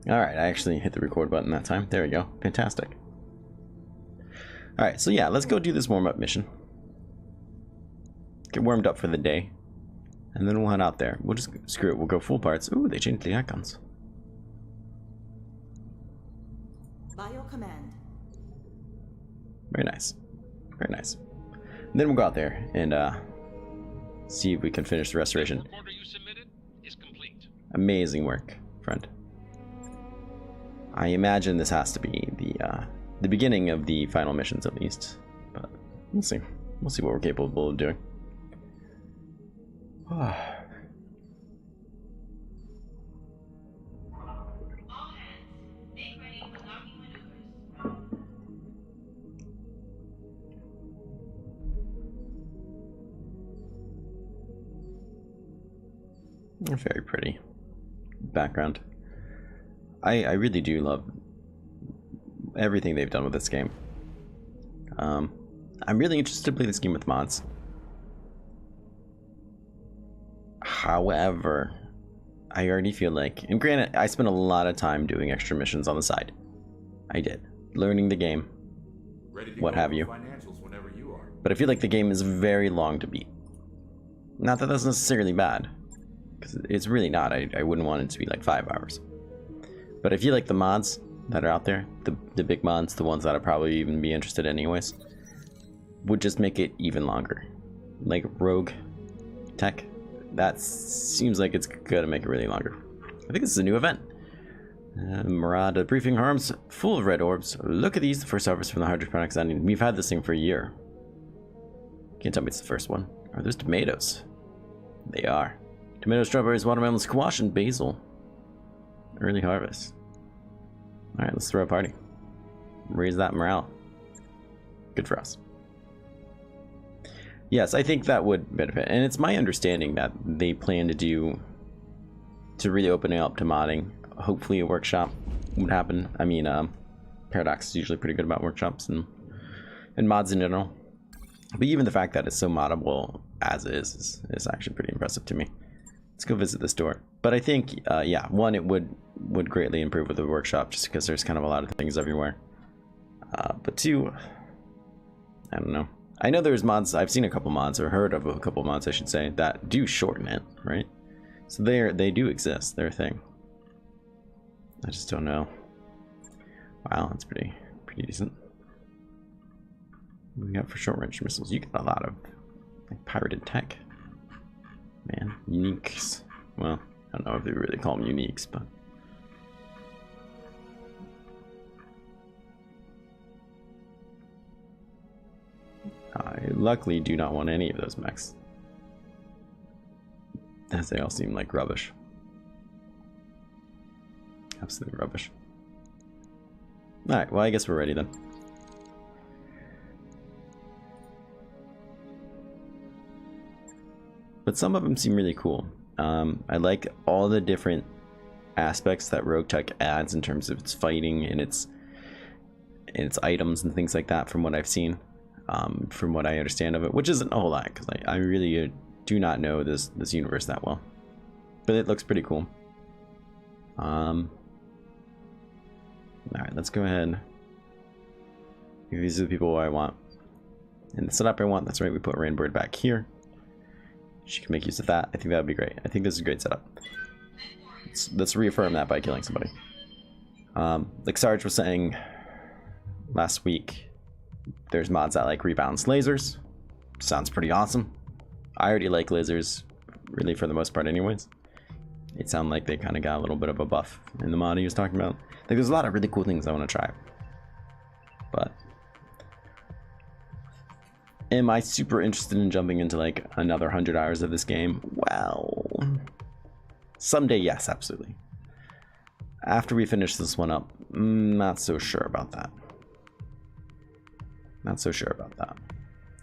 Alright, I actually hit the record button that time. There we go. Fantastic. Alright, so yeah, let's go do this warm-up mission. Get warmed up for the day. And then we'll head out there. We'll just, screw it, we'll go full parts. Ooh, they changed the icons. By your command. Very nice. Very nice. And then we'll go out there and see if we can finish the restoration. The order you submitted is complete. Amazing work, friend. I imagine this has to be the beginning of the final missions at least. But we'll see. We'll see what we're capable of doing. Very pretty background. I really do love everything they've done with this game. I'm really interested to play this game with mods. However, I already feel like, and granted, I spent a lot of time doing extra missions on the side. I did. Learning the game, what have you. But I feel like the game is very long to beat. Not that that's necessarily bad. Because it's really not. I wouldn't want it to be like 5 hours. But I feel like the mods that are out there, the big mods, the ones that I'd probably even be interested in anyways, would just make it even longer. Like Rogue Tech, that seems like it's gonna make it really longer. I think this is a new event. Murad briefing harms full of red orbs. Look at these, the first harvest from the hydroponics ending. We've had this thing for a year. Can't tell me it's the first one. Are those tomatoes? They are. Tomato, strawberries, watermelon, squash, and basil. Early harvest. Alright, let's throw a party. Raise that morale. Good for us. Yes, I think that would benefit. And it's my understanding that they plan to really open it up to modding. Hopefully a workshop would happen. I mean, Paradox is usually pretty good about workshops and mods in general. But even the fact that it's so moddable as is actually pretty impressive to me. Let's go visit the store. But I think, yeah, one, it would greatly improve with the workshop just because there's kind of a lot of things everywhere. But two, I don't know. I know there's mods, I've seen a couple mods, or heard of a couple mods, I should say, that do shorten it, right? So they do exist, they're a thing. I just don't know. Wow, that's pretty decent. What do we got for short range missiles? You got a lot of like pirated tech. Man, uniques. Well, I don't know if they really call them uniques, but I luckily do not want any of those mechs, as they all seem like rubbish. Absolute rubbish. Alright, well I guess we're ready then. But some of them seem really cool. I like all the different aspects that Rogue Tech adds in terms of its fighting and its items and things like that from what I've seen. From what I understand of it, which isn't a whole lot because I really do not know this universe that well. But it looks pretty cool. Alright, let's go ahead. These are the people I want. And the setup I want, that's right, we put Rainbird back here. She can make use of that. I think that would be great. I think this is a great setup. Let's reaffirm that by killing somebody. Like Sarge was saying last week, there's mods that like rebalance lasers. Sounds pretty awesome. I already like lasers, really for the most part anyways. It sounded like they kind of got a little bit of a buff in the mod he was talking about. Like there's a lot of really cool things I want to try. But am I super interested in jumping into like another 100 hours of this game? Well, someday, yes, absolutely. After we finish this one up, not so sure about that. Not so sure about that.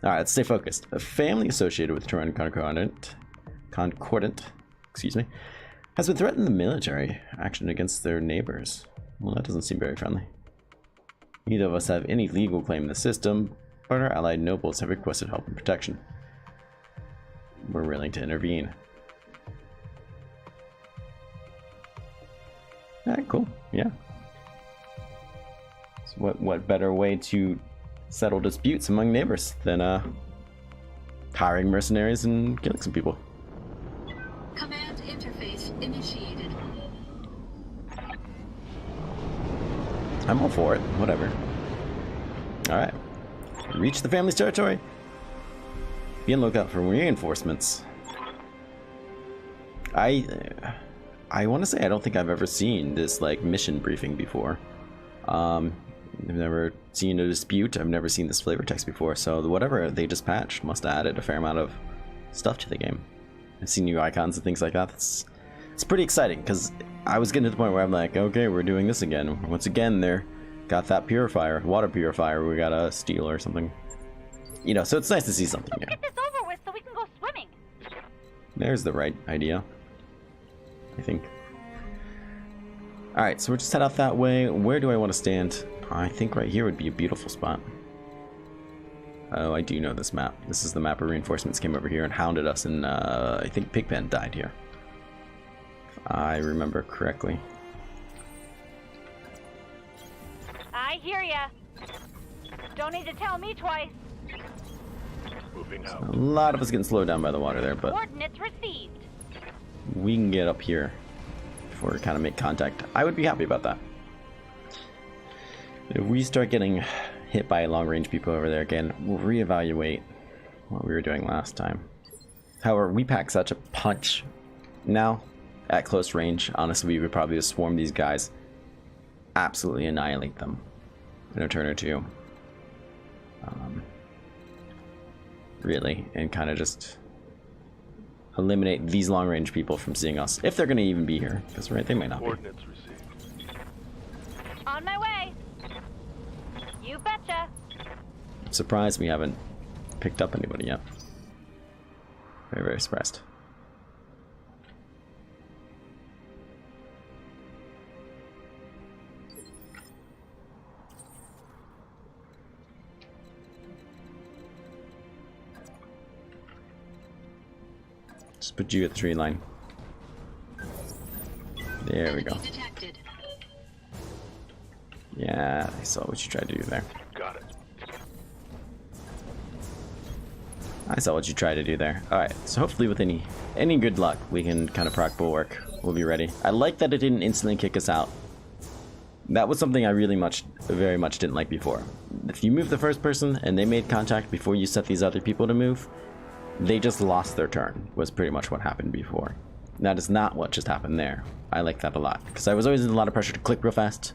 All right, let's stay focused. A family associated with Turan Concordant, excuse me, has been threatening the military action against their neighbors. Well, that doesn't seem very friendly. Neither of us have any legal claim in the system, but our allied nobles have requested help and protection. We're willing to intervene. Alright, cool. Yeah. So what better way to settle disputes among neighbors than hiring mercenaries and killing some people? Command interface initiated. I'm all for it. Whatever. Alright. Reach the family's territory. Be on lookout for reinforcements. I want to say I don't think I've ever seen this like mission briefing before. I've never seen a dispute. I've never seen this flavor text before. So whatever they just patched must have added a fair amount of stuff to the game. I've seen new icons and things like that. It's pretty exciting because I was getting to the point where I'm like, okay, we're doing this again. Once again, they're got that purifier, water purifier. We gotta steal or something. You know, so it's nice to see something new. Get this over with so we can go swimming. There's the right idea, I think. Alright, so we're just head out that way. Where do I want to stand? I think right here would be a beautiful spot. Oh, I do know this map. This is the map where reinforcements came over here and hounded us, and I think Pigpen died here. If I remember correctly. I hear ya. Don't need to tell me twice. Moving So out. a lot of us getting slowed down by the water there, but Coordinates received. we can get up here before we kind of make contact. I would be happy about that. If we start getting hit by long-range people over there again, we'll reevaluate what we were doing last time. However, we pack such a punch now at close range. Honestly, we would probably just swarm these guys, absolutely annihilate them in a turn or two. Really, and kind of just eliminate these long-range people from seeing us, if they're going to even be here, because right, they might not be. Coordinates received. On my way. You betcha. I'm surprised we haven't picked up anybody yet. Very, very surprised. Just put you at the tree line. There we go. Detected. Yeah, I saw what you tried to do there. Got it. I saw what you tried to do there. Alright, so hopefully with any good luck, we can kind of proc bulwark. We'll be ready. I like that it didn't instantly kick us out. That was something I really very much didn't like before. If you move the first person and they made contact before you set these other people to move, they just lost their turn, was pretty much what happened before. That is not what just happened there. I like that a lot, because I was always in a lot of pressure to click real fast,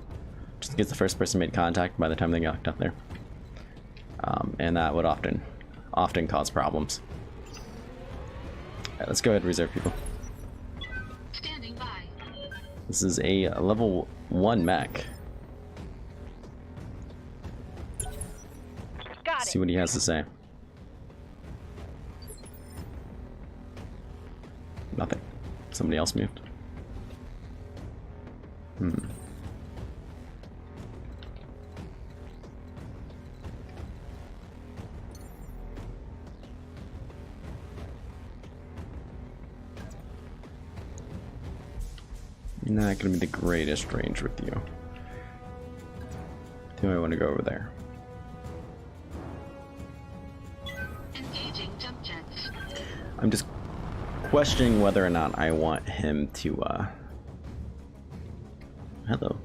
just in case the first person made contact by the time they got up there. And that would often cause problems. Alright, let's go ahead and reserve people. Standing by. This is a level 1 mech. Got See it. what he has to say. Nothing. Somebody else moved. Not gonna be the greatest range with you. Do I want to go over there? Engaging jump jets. I'm just questioning whether or not I want him to, hello.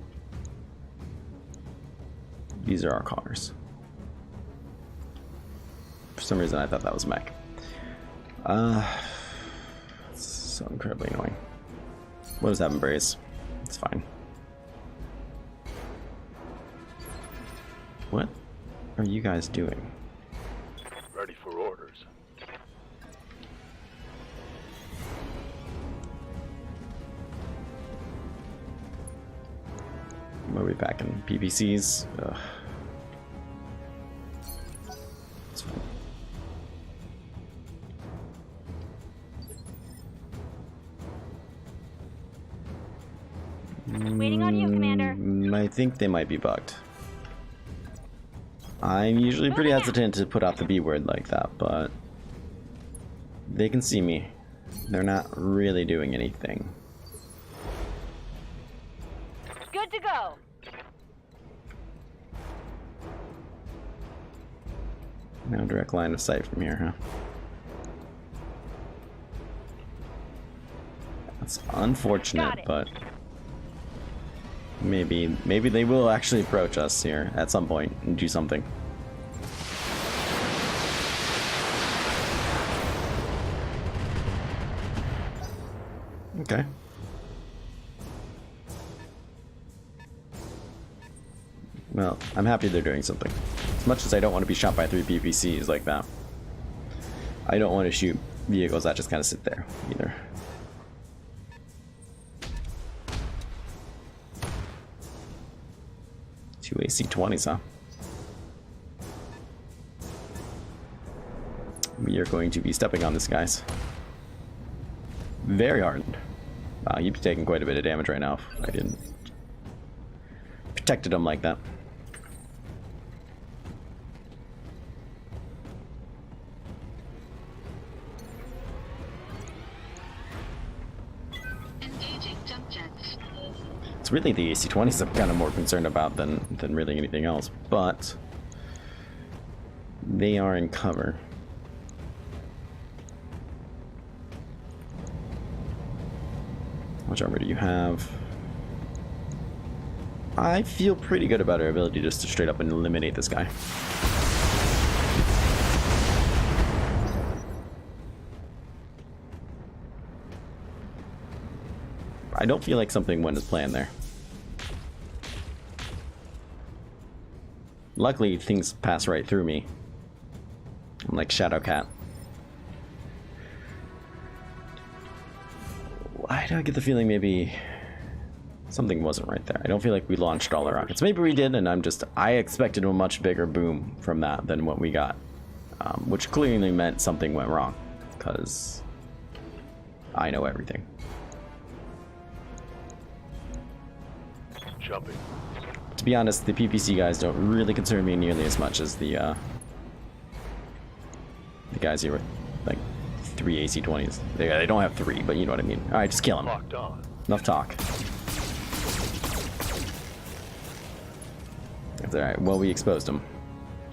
These are our cars. For some reason I thought that was Mech. It's so incredibly annoying. What is that, Braze? It's fine. What are you guys doing? Ready for orders. What are we packing? PPCs? Ugh. It's fine. Waiting on you, Commander. I think they might be bugged. I'm usually pretty hesitant to put out the B word like that, but they can see me. They're not really doing anything. Good to go. No direct line of sight from here, huh? That's unfortunate, but maybe they will actually approach us here at some point and do something. Okay. Well, I'm happy they're doing something. As much as I don't want to be shot by 3 PPCs like that, I don't want to shoot vehicles that just kind of sit there either. Two AC-20s, huh? We are going to be stepping on this, guys. Very hard. Wow, you'd be taking quite a bit of damage right now if I didn't protected him like that. Engaging jump jets. It's really the AC-20s I'm kind of more concerned about than really anything else, but they are in cover. How much armor do you have? I feel pretty good about our ability just to straight up and eliminate this guy. I don't feel like something went as planned there. Luckily, things pass right through me. I'm like Shadow Cat. Why do I get the feeling maybe something wasn't right there? I don't feel like we launched all the rockets. Maybe we did, and I expected a much bigger boom from that than what we got. Which clearly meant something went wrong, because I know everything. Jumping. To be honest, the PPC guys don't really concern me nearly as much as the guys here with like 3 AC-20s. They don't have 3, but you know what I mean. All right, just kill him. Locked on. Enough talk. That's all right. Well, we exposed them.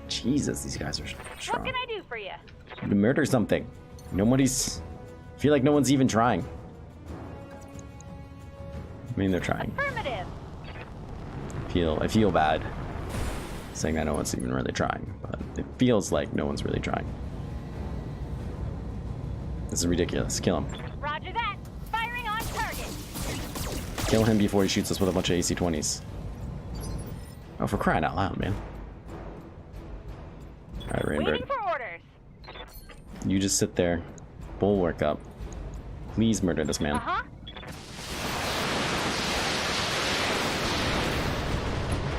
Jesus, these guys are strong. What can I do for you? To murder something. Nobody's. I feel like no one's even trying. I mean, they're trying. Affirmative. I feel bad saying that no one's even really trying, but it feels like no one's really trying. This is ridiculous. Kill him. Roger that. Firing on target. Kill him before he shoots us with a bunch of AC-20s. Oh, for crying out loud, man. Alright, Rainbird. Waiting for orders. You just sit there. Bulwark up. Please murder this man. Uh-huh.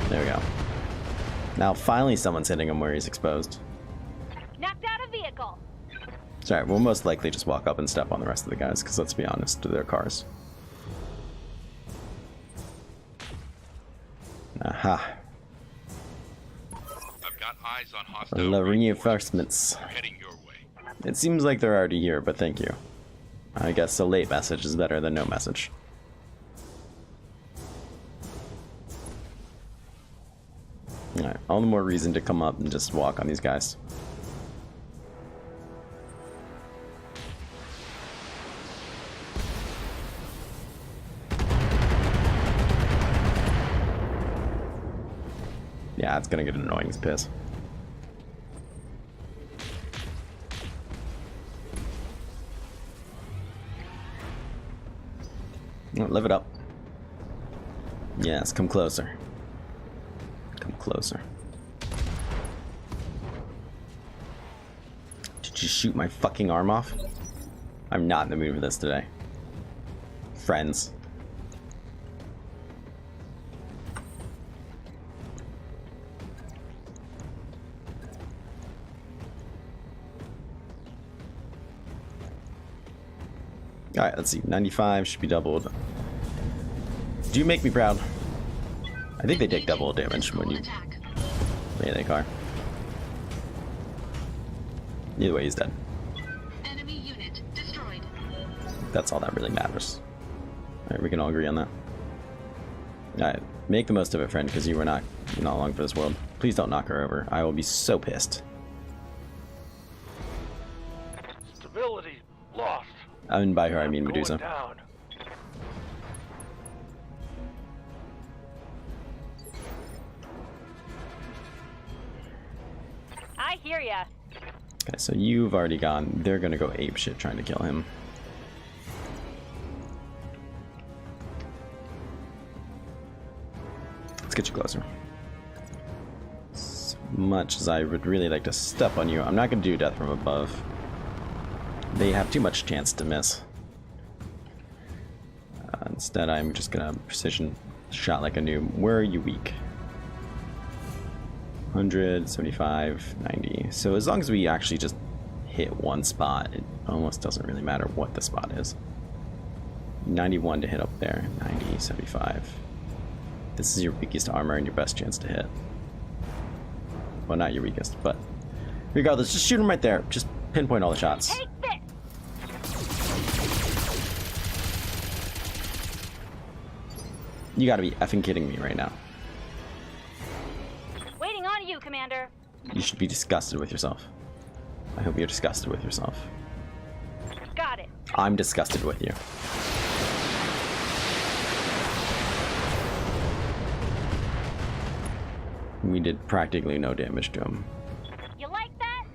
There we go. Now finally someone's hitting him where he's exposed. Knocked out a vehicle. Sorry, we'll most likely just walk up and step on the rest of the guys, because let's be honest, they're cars. Aha. I've got eyes on hostile The reinforcements. heading your way. It seems like they're already here, but thank you. I guess a late message is better than no message. Alright, all the more reason to come up and just walk on these guys. Yeah, it's gonna get annoying as piss. Oh, live it up. Yes, come closer. Come closer. Did you shoot my fucking arm off? I'm not in the mood for this today. Friends. Alright, let's see. 95 should be doubled. Do you make me proud? I think they take double damage when you... Yeah, they are. Either way, he's dead. Enemy unit destroyed. That's all that really matters. Alright, we can all agree on that. Alright, make the most of it, friend, because you're not long for this world. Please don't knock her over. I will be so pissed. Stability lost. And by her, I mean Going Medusa. down. I hear ya. Okay, so you've already gone. They're gonna go apeshit trying to kill him. Let's get you closer. As much as I would really like to step on you, I'm not gonna do death from above. They have too much chance to miss. Instead, I'm just gonna precision shot like a noob. Where are you weak? 100, 75, 90. So as long as we actually just hit one spot, it almost doesn't really matter what the spot is. 91 to hit up there, 90, 75. This is your weakest armor and your best chance to hit. Well, not your weakest, but regardless, just shoot him right there. Just pinpoint all the shots. Take this. You gotta be effing kidding me right now. Waiting on you, Commander. You should be disgusted with yourself. I hope you're disgusted with yourself. Got it. I'm disgusted with you. We did practically no damage to him. You like that?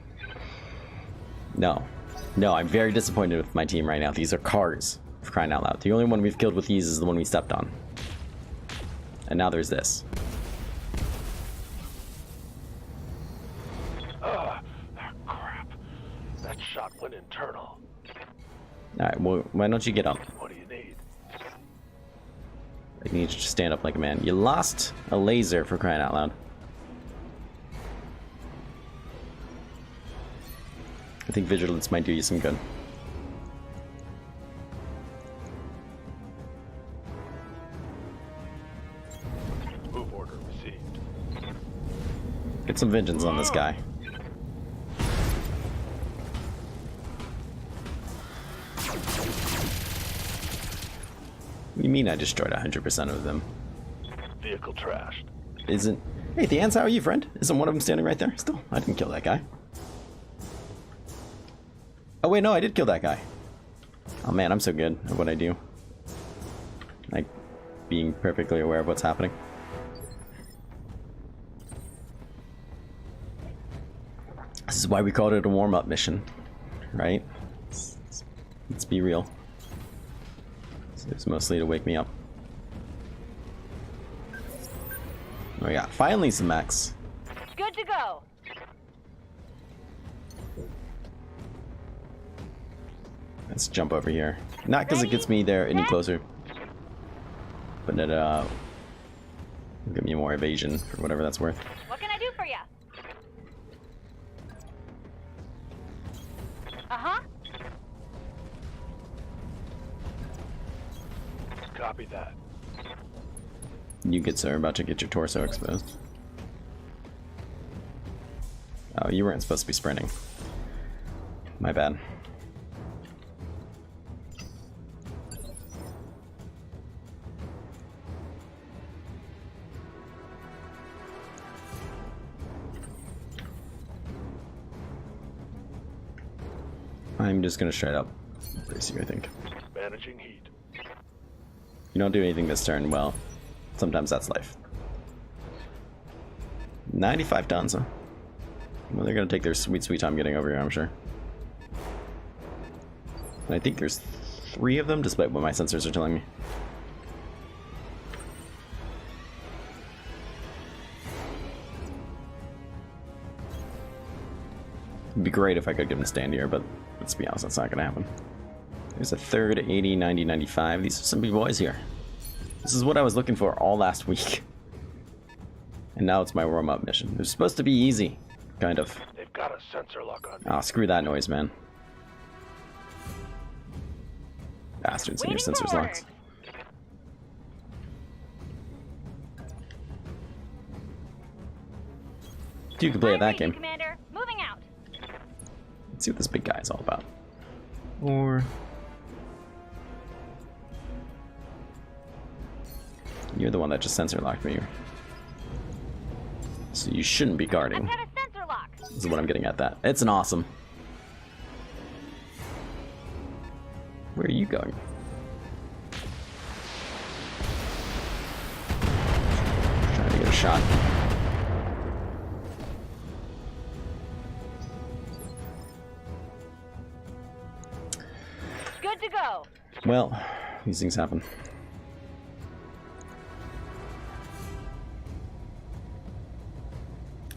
No. No, I'm very disappointed with my team right now. These are cars, for crying out loud. The only one we've killed with these is the one we stepped on. And now there's this. Crap. That shot went internal. Alright, well, why don't you get up? What do you need? I need you to stand up like a man. You lost a laser, for crying out loud. I think vigilance might do you some good. Move order received. Get some vengeance on this guy. What do you mean I destroyed 100% of them? Vehicle trashed. Isn't... Hey, the ants, how are you, friend? Isn't one of them standing right there? Still, I didn't kill that guy. Oh wait, no, I did kill that guy. Oh man, I'm so good at what I do. Like, being perfectly aware of what's happening. This is why we called it a warm-up mission, right? Let's be real. So it's mostly to wake me up. Oh yeah, finally some mechs. Good to go. Let's jump over here. Not because it gets me there any closer, but it will give me more evasion for whatever that's worth. What can I do for you? Uh-huh. Copy that. You good, sir, about to get your torso exposed. Oh, you weren't supposed to be sprinting. My bad. I'm just gonna straight up brace you, I think. Managing heat. You don't do anything this turn, well, sometimes that's life. 95 tons, huh? Well, they're gonna take their sweet, sweet time getting over here, I'm sure. And I think there's 3 of them, despite what my sensors are telling me. It'd be great if I could get him to stand here, but let's be honest, that's not gonna happen. There's a third, 80, 90, 95. These are some big boys here. This is what I was looking for all last week. And now it's my warm-up mission. It was supposed to be easy, kind of. They've got a sensor lock on me. Ah, screw that noise, man. Bastards and your Waiting for sensors locked. orders. You can play at that Ready, game. Commander. Moving out. Let's see what this big guy is all about. Or... You're the one that just sensor locked me. So you shouldn't be I've guarding. got a sensor lock. This is what I'm getting at that. It's an awesome. Where are you going? Trying to get a shot. Good to go. Well, these things happen.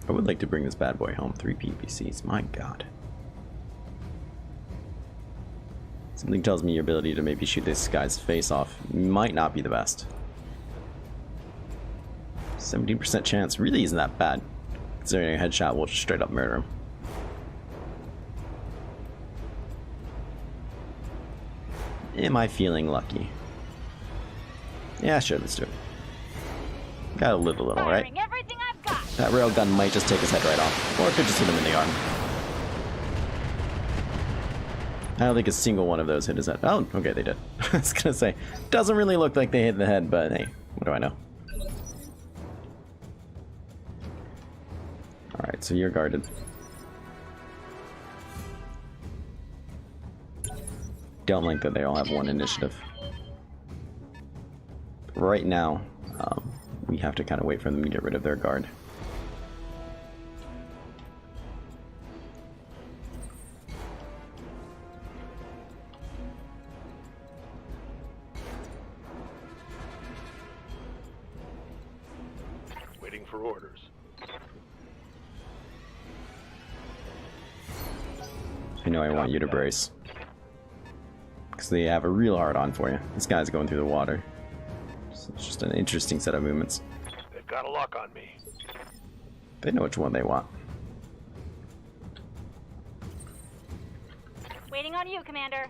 I would like to bring this bad boy home. 3 PPCs, my god. Something tells me your ability to maybe shoot this guy's face off might not be the best. 17% chance really isn't that bad. Considering a headshot will just straight up murder him. Am I feeling lucky? Yeah, sure, let's do it. Got a little, right? Firing everything I've got. That railgun might just take his head right off. Or it could just hit him in the arm. I don't think a single one of those hit his head. Oh, okay, they did. I was gonna say, doesn't really look like they hit the head, but hey, what do I know? Alright, so you're guarded. Don't like that they all have one initiative. Right now, we have to kind of wait for them to get rid of their guard. Waiting for orders. I know I want you to brace. Because they have a real hard on for you. This guy's going through the water. So it's just an interesting set of movements. They've got a lock on me. They know which one they want. Waiting on you, Commander.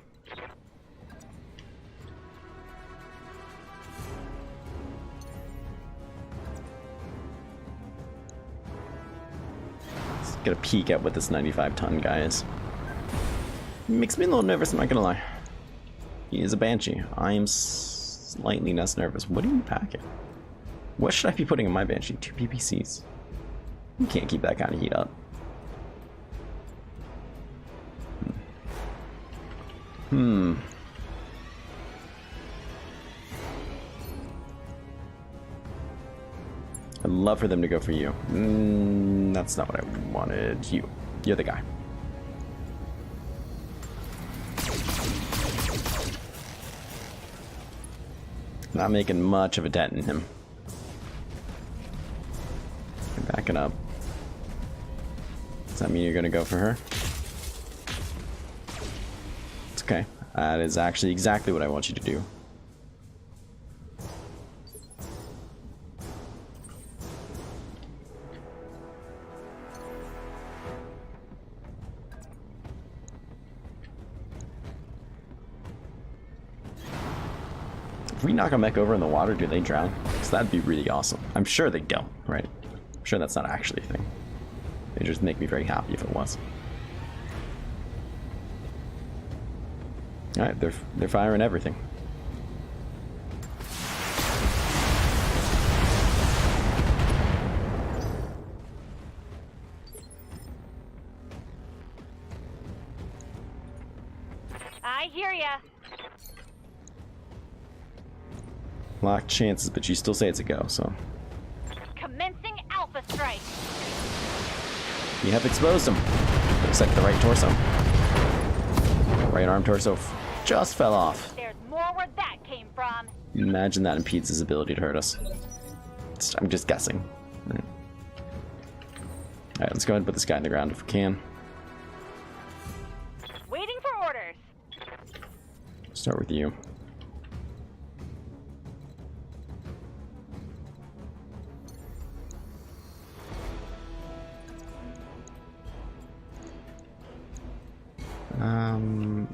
Let's get a peek at what this 95-ton guy is. Makes me a little nervous, I'm not gonna lie. He is a Banshee. I am slightly less nervous. What are you packing? What should I be putting in my Banshee? 2 PPCs. You can't keep that kind of heat up. I'd love for them to go for you. That's not what I wanted. You're the guy. Not making much of a dent in him. Backing up. Does that mean you're gonna go for her? It's okay. That is actually exactly what I want you to do. If we knock a mech over in the water, do they drown? Because that'd be really awesome. I'm sure they don't, right? I'm sure that's not actually a thing. They just make me very happy if it was. Alright, they're firing everything. I hear ya. Locked chances, but you still say it's a go, so. Commencing Alpha Strike. You have exposed him. Looks like the right torso. Right arm torso just fell off. There's more where that came from. Imagine that impedes his ability to hurt us. I'm just guessing. Alright, let's go ahead and put this guy in the ground if we can. Waiting for orders. Start with you.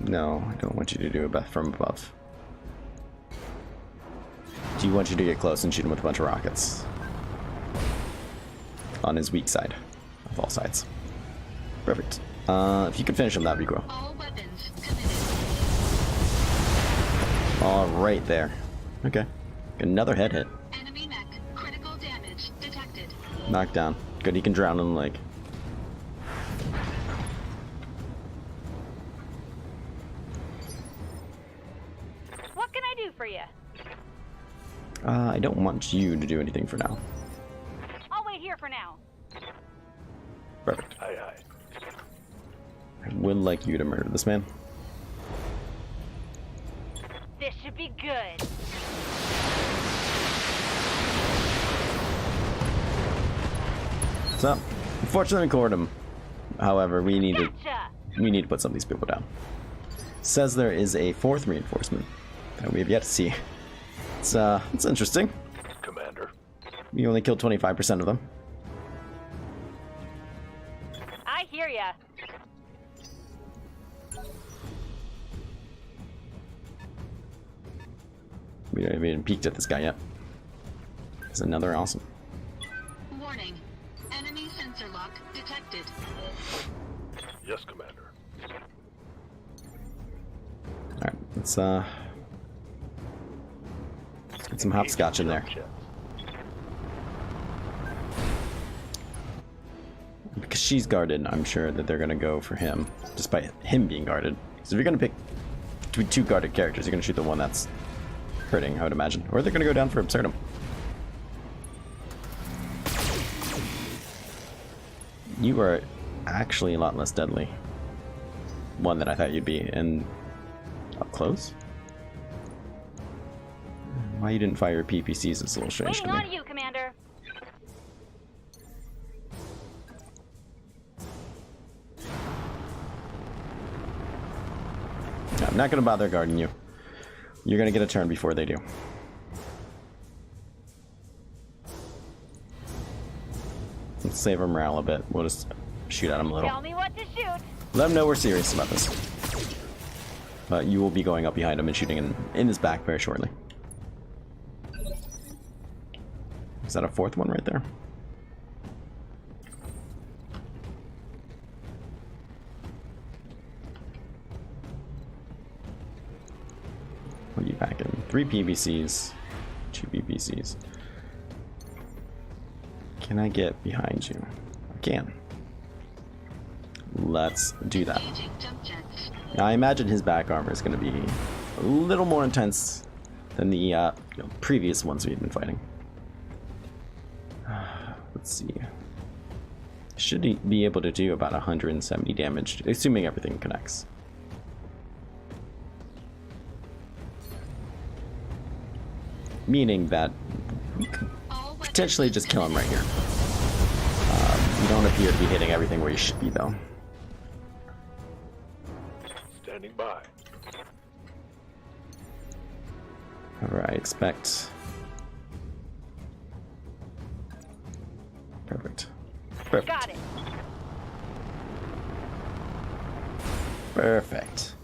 No, I don't want you to do it from above. Do you want you to get close and shoot him with a bunch of rockets? On his weak side. Of all sides. Perfect. If you could finish him, that'd be cool. All weapons committed. All right there. Okay. Another head hit. Enemy Knocked down. Good, he can drown in the lake. What can I do for you? I don't want you to do anything for now. I'll wait here for now. Perfect. Aye, aye. I would like you to murder this man. This should be good. So, unfortunately, we caught him. However, we need to Gotcha. put some of these people down. Says there is a fourth reinforcement that we have yet to see. It's interesting. Commander. We only killed 25% of them. I hear ya. We haven't even peeked at this guy yet. It's another awesome. Warning. Enemy sensor lock detected. Yes, Commander. Alright, let's get some hopscotch in there. Because she's guarded, I'm sure that they're gonna go for him, despite him being guarded. So if you're gonna pick between two guarded characters, you're gonna shoot the one that's hurting, I would imagine. Or they're gonna go down for Absurdum. You are actually a lot less deadly. One that I thought you'd be, and up close? Why you didn't fire your PPCs is a little strange Waiting to me. on you, Commander. I'm not gonna bother guarding you. You're gonna get a turn before they do. Let's save our morale a bit. We'll just shoot at him a little. Tell me what to shoot. Let him know we're serious about this. But you will be going up behind him and shooting in his back very shortly. Is that a fourth one right there? What are you packing? 3 PVCs, 2 PVCs. Can I get behind you? I can. Let's do that. Engaging jump jets. Now, I imagine his back armor is going to be a little more intense than the previous ones we've been fighting. Let's see. Should he be able to do about 170 damage, assuming everything connects. Meaning that we could potentially just kill him right here. You don't appear to be hitting everything where you should be, though. Standing by. Alright, expect. Perfect. Perfect. Got it. Perfect.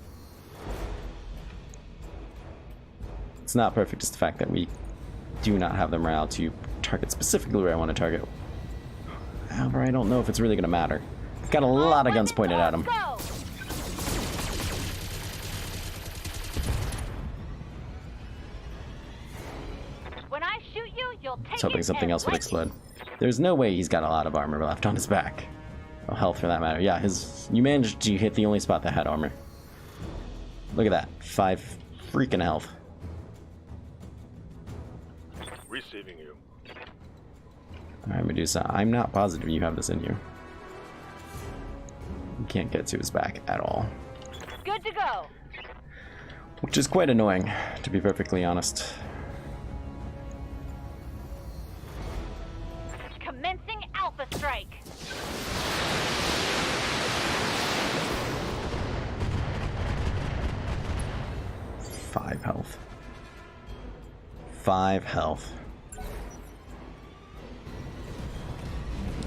It's not perfect, just the fact that we do not have the morale to target specifically where I want to target. However, I don't know if it's really going to matter. I've got a lot of guns pointed at him. Go. When I shoot you, you'll take I was hoping it something and else would lick explode. There's no way he's got a lot of armor left on his back. Or health, for that matter. Yeah, you managed to hit the only spot that had armor. Look at that. 5 freaking health. Receiving you. Alright, Medusa, I'm not positive you have this in you. You can't get to his back at all. Good to go. Which is quite annoying, to be perfectly honest. Commencing Alpha Strike. Five health. 5 health.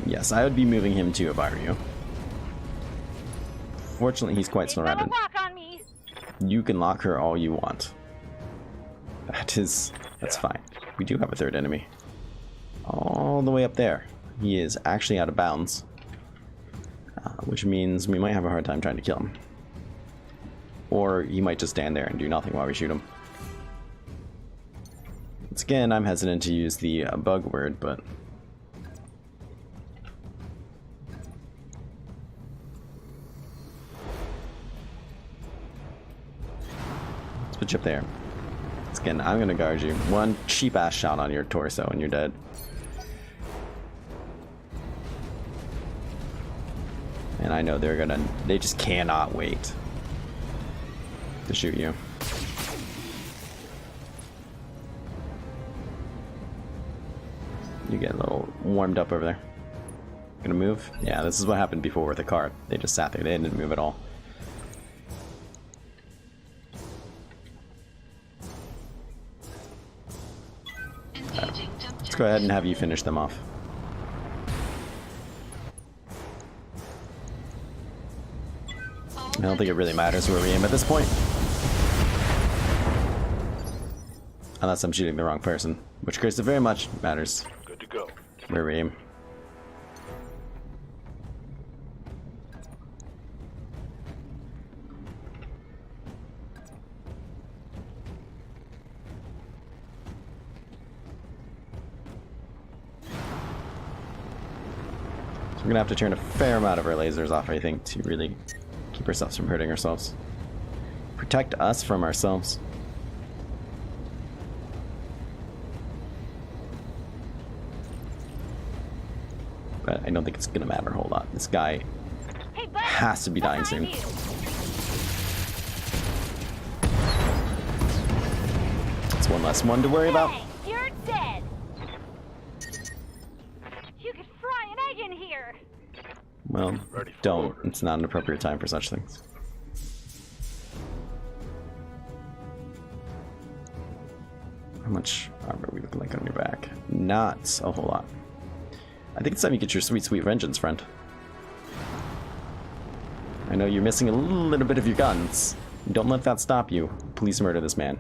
Yes, I would be moving him too if I were you. Fortunately, he's quite He's got a surrounded. lock on me. You can lock her all you want. That's fine. We do have a third enemy. All the way up there. He is actually out of bounds. Which means we might have a hard time trying to kill him. Or he might just stand there and do nothing while we shoot him. Once again, I'm hesitant to use the bug word, but reach up there. Again, I'm gonna guard you. One cheap ass shot on your torso and you're dead. And I know they just cannot wait to shoot you. You get a little warmed up over there. Gonna move? Yeah, this is what happened before with the car. They just sat there, they didn't move at all. Let's go ahead and have you finish them off. I don't think it really matters where we aim at this point. Unless I'm shooting the wrong person, which case it very much matters. Good to go. Where we aim. So we're gonna have to turn a fair amount of our lasers off, I think, to really keep ourselves from hurting ourselves. Protect us from ourselves. But I don't think it's gonna matter a whole lot. This guy has to be dying soon. It's one less one to worry about. Hey, you're dead. You could fry an egg in here. Well, don't. It's not an appropriate time for such things. How much armor are we looking like on your back? Not a whole lot. I think it's time you get your sweet, sweet vengeance, friend. I know you're missing a little bit of your guns. Don't let that stop you. Please murder this man.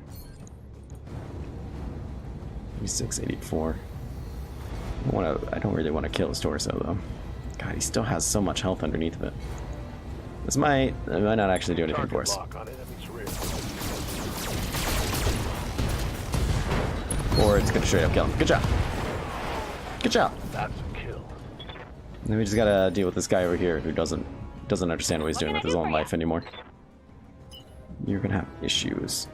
8684. I don't really want to kill his torso, though. God, he still has so much health underneath of it. This might not actually do anything for us. Or it's gonna straight up kill him. Good job. Good job. That's a kill. Then we just gotta deal with this guy over here who doesn't understand what he's doing with his own life anymore. You're gonna have issues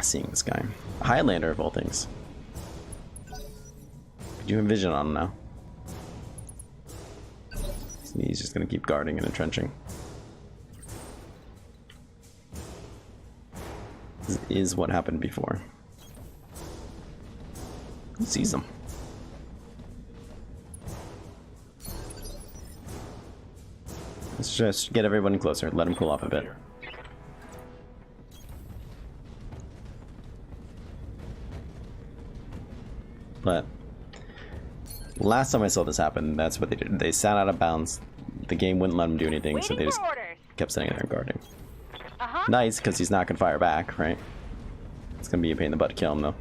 seeing this guy. Highlander of all things. You have vision on him now. So he's just gonna keep guarding and entrenching. This is what happened before. Who sees him? Let's just get everyone closer. Let him cool off a bit. But last time I saw this happen, that's what they did. They sat out of bounds. The game wouldn't let them do anything, so they just kept sitting there and guarding. Nice, because he's not going to fire back, right? It's going to be a pain in the butt to kill him, though.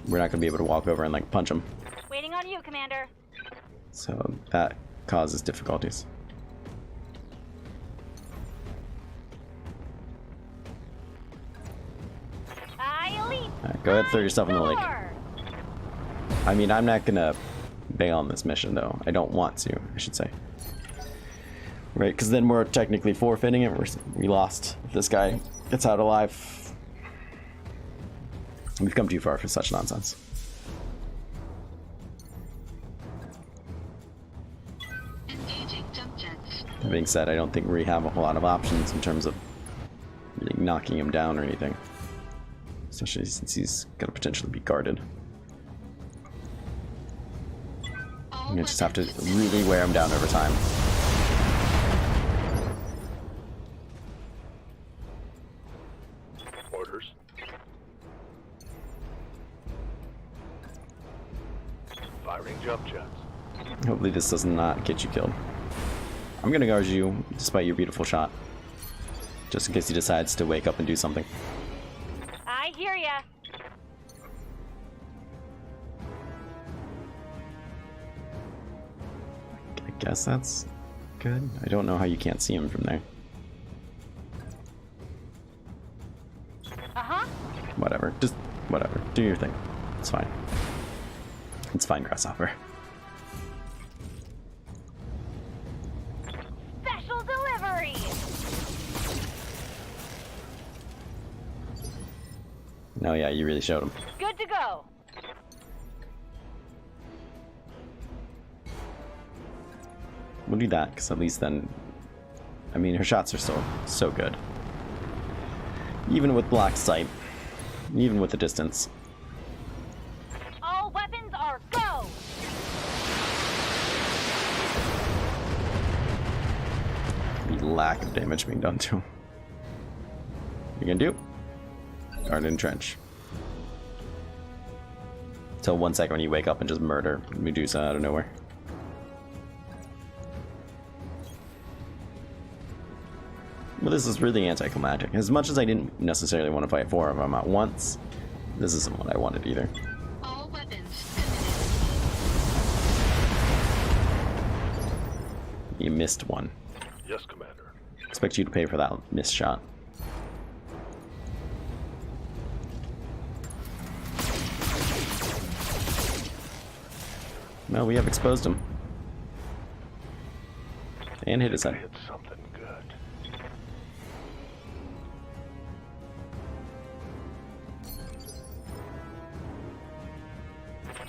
We're not going to be able to walk over and, like, punch him. Waiting on you, Commander. So that causes difficulties. Alright, go ahead and throw yourself in the lake. I mean, I'm not gonna bail on this mission, though. I don't want to, I should say. Right, because then we're technically forfeiting it. We lost. If this guy gets out alive, we've come too far for such nonsense. That being said, I don't think we have a whole lot of options in terms of really knocking him down or anything. Especially since he's gonna potentially be guarded. You just have to really wear him down over time. Orders. Firing jump jets. Hopefully this does not get you killed. I'm gonna guard you despite your beautiful shot. Just in case he decides to wake up and do something. I hear ya. I guess that's good. I don't know how you can't see him from there. Whatever. Just whatever. Do your thing. It's fine. It's fine, Grasshopper. Special delivery. No, yeah, you really showed him. Good to go. We'll do that, because at least then... I mean, her shots are still so good. Even with block sight. Even with the distance. All weapons are go. The lack of damage being done to him. What are you gonna do? Guard and entrench. Till 1 second when you wake up and just murder Medusa out of nowhere. Well, this is really anticlimactic. As much as I didn't necessarily want to fight 4 of them at once, this isn't what I wanted either. All weapons committed. You missed one. Yes, Commander. Expect you to pay for that missed shot. Well, we have exposed him. And hit his head. Hit something good.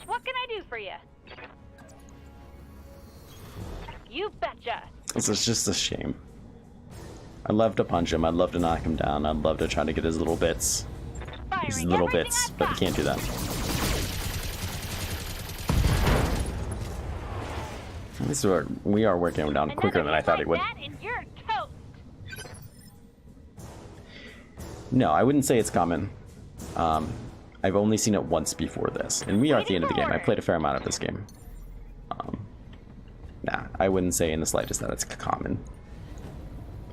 What can I do for you? You betcha. This is just a shame. I'd love to punch him. I'd love to knock him down. I'd love to try to get his little bits. His Firing little everything bits, I've but got. you can't do that. At least we are working him down quicker than I thought he would. That and you're toast. No, I wouldn't say it's common. I've only seen it once before this, and we are at the end of the game. I played a fair amount of this game. Nah, I wouldn't say in the slightest that it's common.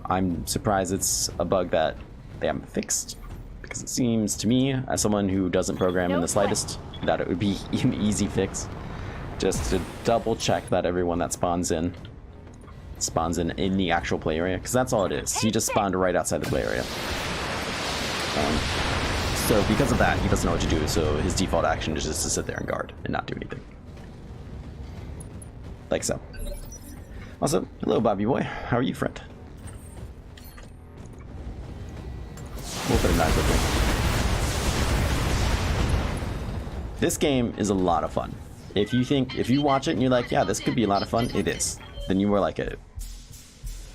I'm surprised it's a bug that they haven't fixed, because it seems to me, as someone who doesn't program in the slightest, that it would be an easy fix. Just to double check that everyone that spawns in the actual play area, because that's all it is. He just spawned right outside the play area. So because of that, he doesn't know what to do, so his default action is just to sit there and guard and not do anything. Like so. Also, hello Bobby boy, how are you, friend? We'll put a knife with him. This game is a lot of fun. If you watch it and you're like, yeah, this could be a lot of fun, it is. Then you were like,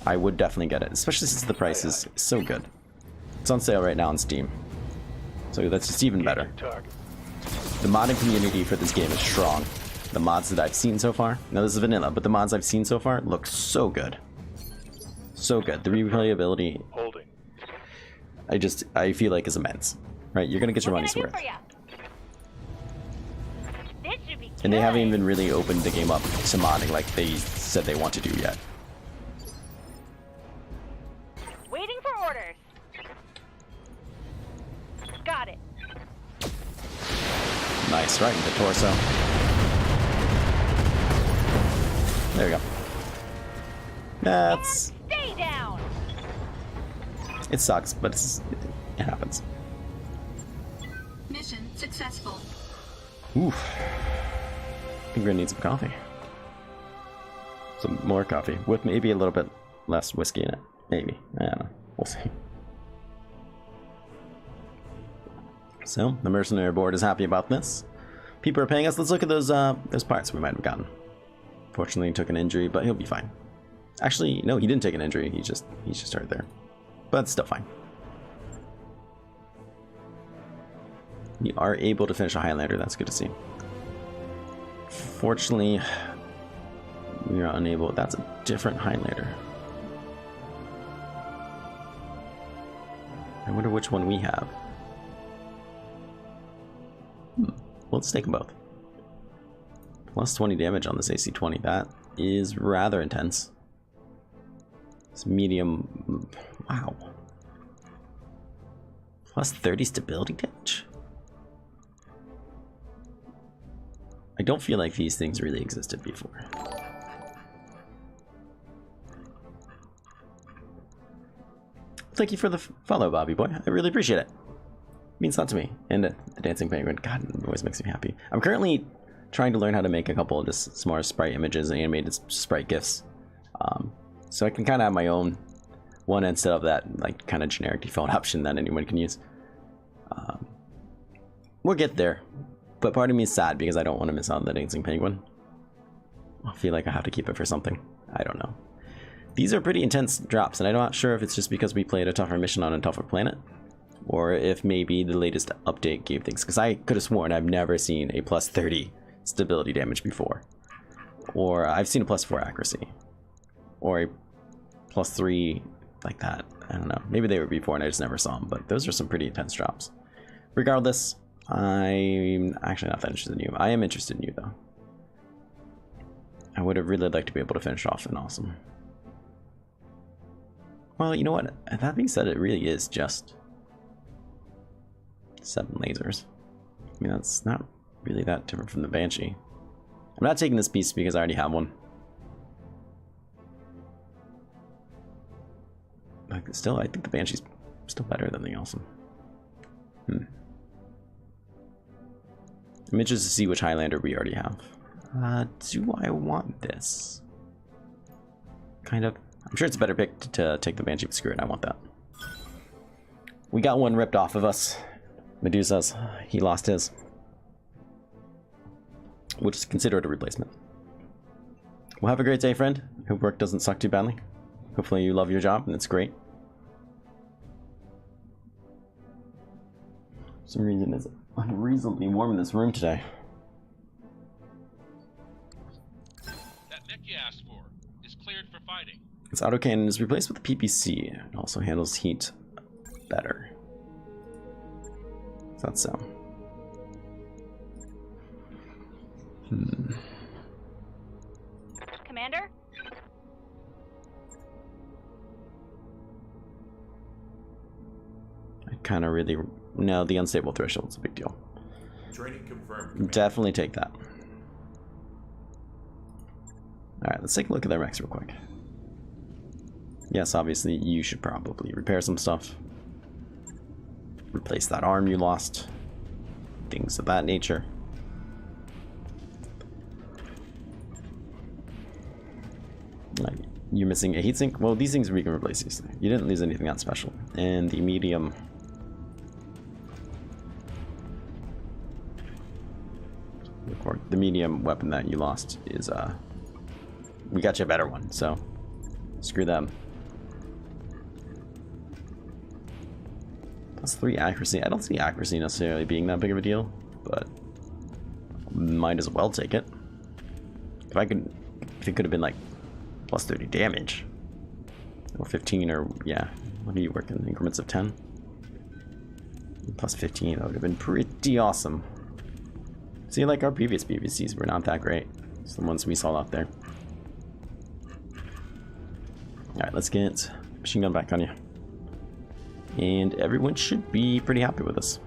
I would definitely get it, especially since the price is so good. It's on sale right now on Steam. So that's just even better. The modding community for this game is strong. The mods that I've seen so far, now this is vanilla, but the mods I've seen so far look so good. So good. The replayability, Holding. I feel like is immense. Right, you're gonna get your money's worth. And they haven't even really opened the game up to modding like they said they want to do yet. Waiting for orders. Got it. Nice, right in the torso. There we go. That's... Stay down. It sucks, but it happens. Mission successful. Oof. I think we're gonna need some coffee. Some more coffee, with maybe a little bit less whiskey in it. Maybe. I don't know. We'll see. So, the mercenary board is happy about this. People are paying us. Let's look at those parts we might have gotten. Fortunately, he took an injury, but he'll be fine. Actually, no, he didn't take an injury. He's just right there. But still fine. We are able to finish a Highlander. That's good to see. Fortunately, we are unable. That's a different Highlander. I wonder which one we have. Well, let's take them both. Plus 20 damage on this AC-20. That is rather intense. It's medium. Wow. Plus 30 stability damage? I don't feel like these things really existed before. Thank you for the follow, Bobby boy. I really appreciate it. Means a lot to me. And the dancing penguin, God, it always makes me happy. I'm currently trying to learn how to make a couple of just smaller sprite images and animated sprite GIFs. So I can kind of have my own one instead of that like kind of generic default option that anyone can use. We'll get there. But part of me is sad because I don't want to miss out on the dancing penguin. I feel like I have to keep it for something. I don't know. These are pretty intense drops, and I'm not sure if it's just because we played a tougher mission on a tougher planet, or if maybe the latest update gave things. Because I could have sworn I've never seen a plus 30 stability damage before. Or I've seen a plus 4 accuracy. Or a plus 3 like that. I don't know. Maybe they were before and I just never saw them, but those are some pretty intense drops. Regardless, I'm actually not that interested in you. I am interested in you, though. I would have really liked to be able to finish off an awesome. Well, you know what? That being said, it really is just 7 lasers. I mean, that's not really that different from the Banshee. I'm not taking this piece because I already have one. Like, still, I think the Banshee's still better than the Awesome. I'm interested to see which Highlander we already have. Do I want this? Kind of. I'm sure it's a better pick to take the Banshee, but screw it, I want that. We got one ripped off of us. Medusa's. He lost his. We'll just consider it a replacement. Well, have a great day, friend. Hope work doesn't suck too badly. Hopefully you love your job and it's great. For some reason it's unreasonably warm in this room today. That mech you asked for is cleared for fighting. Its autocannon is replaced with a PPC. It also handles heat better. So that's so. Commander? I kind of really... No, the unstable threshold's a big deal. Training confirmed. Definitely take that. Alright, let's take a look at their mechs real quick. Yes, obviously, you should probably repair some stuff. Replace that arm you lost. Things of that nature. Like, you're missing a heatsink? Well, these things we can replace easily. You didn't lose anything that special. And the medium... The medium weapon that you lost is, we got you a better one, so screw them. Plus 3 accuracy. I don't see accuracy necessarily being that big of a deal, but might as well take it. If it could have been like plus 30 damage, or 15, or yeah, what do you work in increments of 10? Plus 15, that would have been pretty awesome. See, like our previous PVCs were not that great. It's the ones we saw out there. Alright, let's get machine gun back on you. And everyone should be pretty happy with us.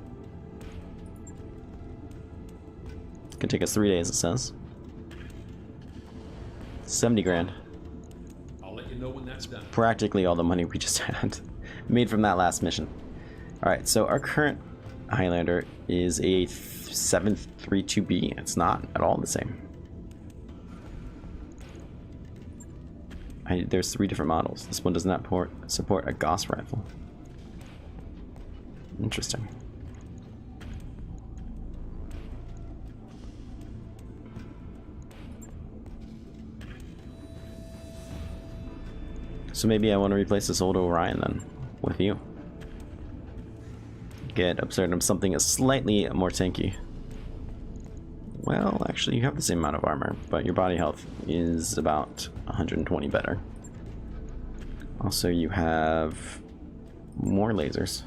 It's gonna take us 3 days, it says. 70 grand. I'll let you know when that's done. Practically all the money we just had made from that last mission. Alright, so our current Highlander is a 732B. It's not at all the same. There's 3 different models. This one does not support a Gauss rifle. Interesting. So maybe I want to replace this old Orion then with you. Get Absurdum something slightly more tanky. Well, actually, you have the same amount of armor, but your body health is about 120 better. Also, you have more lasers.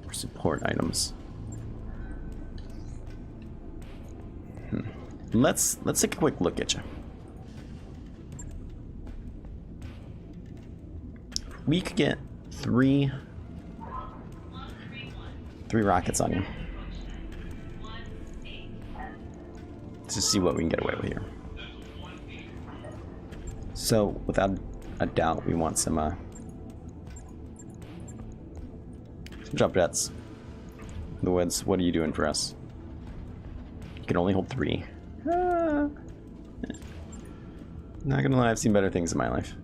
Or support items. Let's take a quick look at you. We could get three rockets on you. To see what we can get away with here. So, without a doubt, we want some jump jets. In the woods, what are you doing for us? You can only hold 3. Not gonna lie, I've seen better things in my life.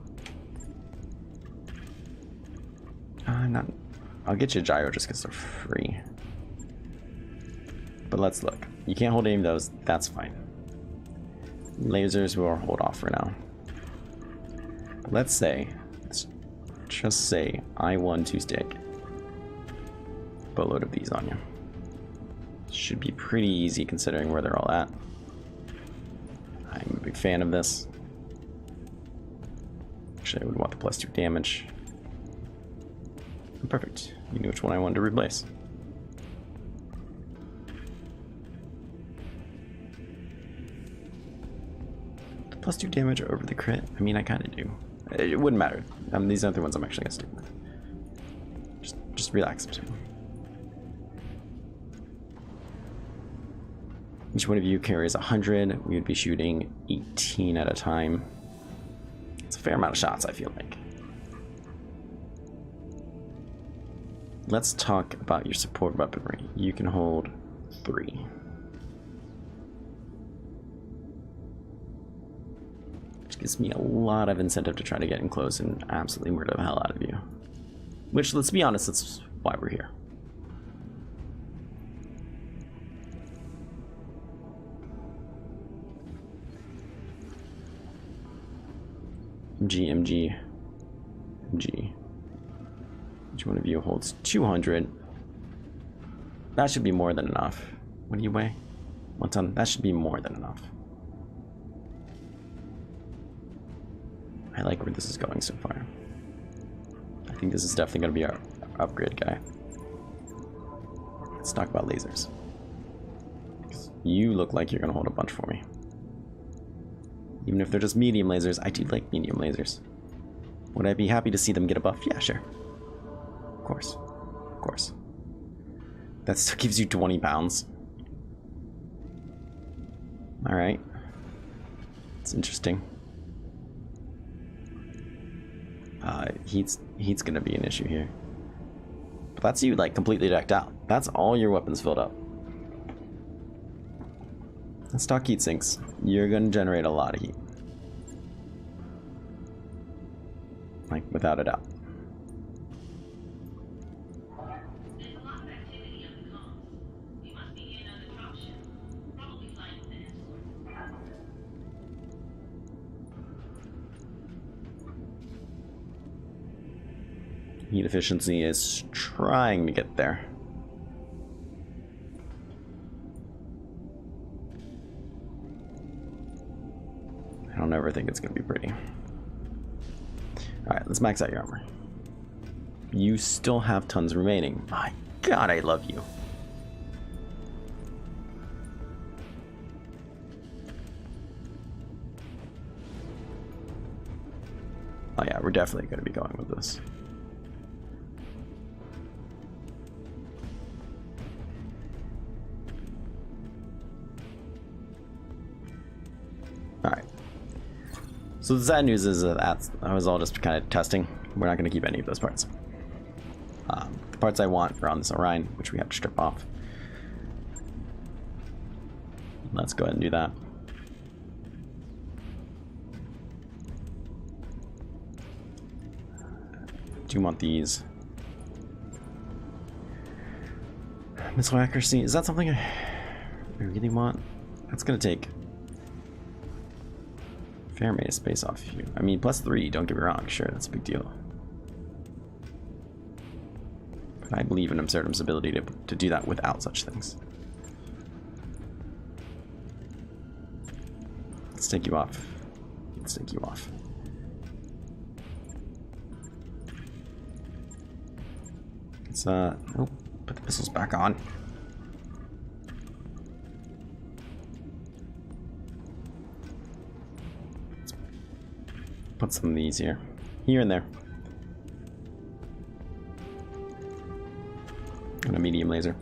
I'll get you a gyro just because they're free. But let's look. You can't hold any of those. That's fine. Lasers will hold off for now. But let's just say I won 2 stick. Boatload of these on you. Should be pretty easy considering where they're all at. I'm a big fan of this. Actually, I would want the +2 damage. Perfect. You knew which one I wanted to replace. The +2 damage over the crit? I mean, I kind of do. It wouldn't matter. These are the ones I'm actually going to stick with. Just relax. Each one of you carries 100. We would be shooting 18 at a time. It's a fair amount of shots, I feel like. Let's talk about your support weaponry. You can hold 3. Which gives me a lot of incentive to try to get in close and absolutely murder the hell out of you. Which, let's be honest, that's why we're here. MG. Each one of you holds 200. That should be more than enough. What do you weigh? 1 ton. That should be more than enough. I like where this is going so far. I think this is definitely going to be our upgrade guy. Let's talk about lasers. You look like you're going to hold a bunch for me. Even if they're just medium lasers, I do like medium lasers. Would I be happy to see them get a buff? Yeah, sure. Of course. Of course. That still gives you 20 pounds. Alright. It's interesting. Heat's gonna be an issue here. But that's you, like, completely decked out. That's all your weapons filled up. Let's talk heat sinks. You're gonna generate a lot of heat. Like, without a doubt. Heat efficiency is trying to get there. I don't ever think it's going to be pretty. Alright, let's max out your armor. You still have tons remaining. My god, I love you. Oh yeah, we're definitely going to be going with this. Alright. So the sad news is that that was all just kind of testing. We're not going to keep any of those parts. The parts I want are on this Orion, which we have to strip off. Let's go ahead and do that. Do you want these? Missile accuracy, is that something I really want? That's going to take fair amount of space off you. I mean, +3, don't get me wrong, sure, that's a big deal. But I believe in Absurdum's ability to do that without such things. Let's take you off. Let's take you off. Let's, oh, put the pistols back on. Put some of these here and there. And a medium laser.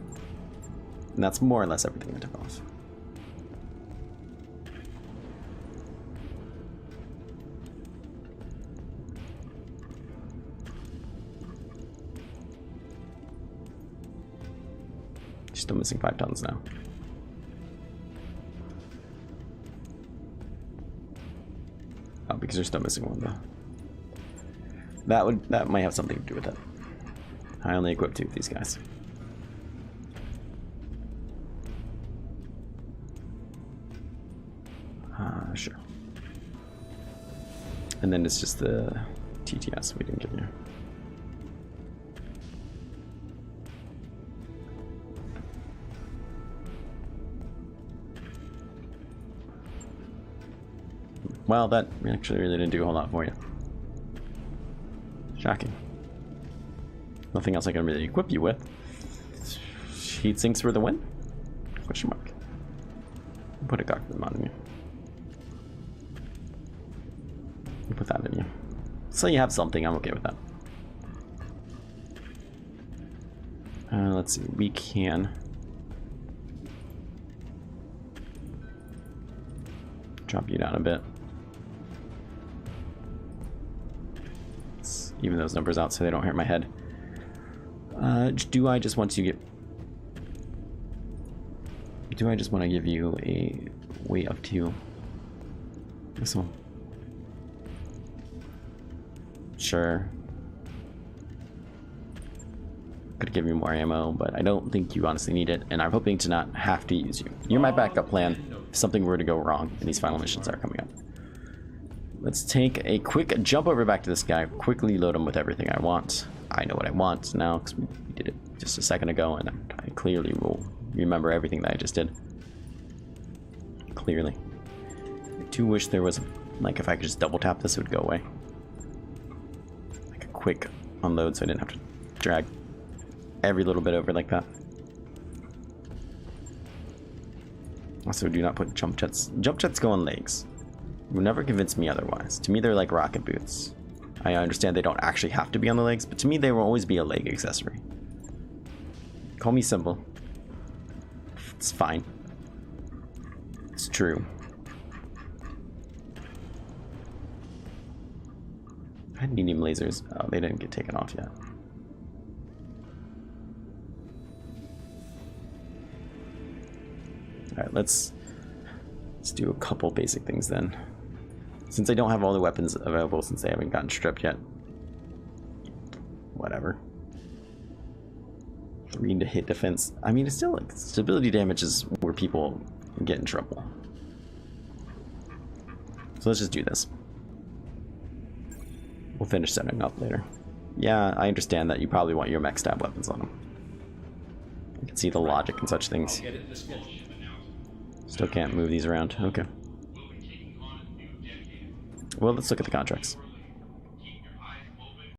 And that's more or less everything I took off. Still missing 5 tons now. Oh, because you're still missing one though. That might have something to do with it. I only equipped 2 of these guys. Sure. And then it's just the TTS we didn't give you. Well, that actually really didn't do a whole lot for you. Shocking. Nothing else I can really equip you with. Heat sinks for the win? Question mark. Put a cockpit mod in you. Put that in you. So you have something, I'm okay with that. Let's see, we can drop you down a bit. Let's even those numbers out so they don't hurt my head. Do I just want to give you a weight up to this one? Sure. Could give you more ammo, but I don't think you honestly need it, and I'm hoping to not have to use you. You're my backup plan if something were to go wrong and these final missions are coming up. Let's take a quick jump over back to this guy, quickly load him with everything I want. I know what I want now because we did it just a second ago, and I clearly will remember everything that I just did. Clearly. I do wish there was, like, if I could just double tap this, it would go away. Like a quick unload so I didn't have to drag every little bit over like that. Also, do not put jump jets. Jump jets go on legs. You will never convince me otherwise. To me, they're like rocket boots. I understand they don't actually have to be on the legs, but to me, they will always be a leg accessory. Call me simple. It's fine. It's true. I had medium lasers. Oh, they didn't get taken off yet. Alright, let's do a couple basic things then. Since I don't have all the weapons available since they haven't gotten stripped yet. Whatever. 3 to hit defense. I mean, it's still like stability damage is where people get in trouble. So let's just do this. We'll finish setting up later. Yeah, I understand that you probably want your mech to have weapons on them. I can see the logic in such things. Still can't move these around. Okay. Well, let's look at the contracts.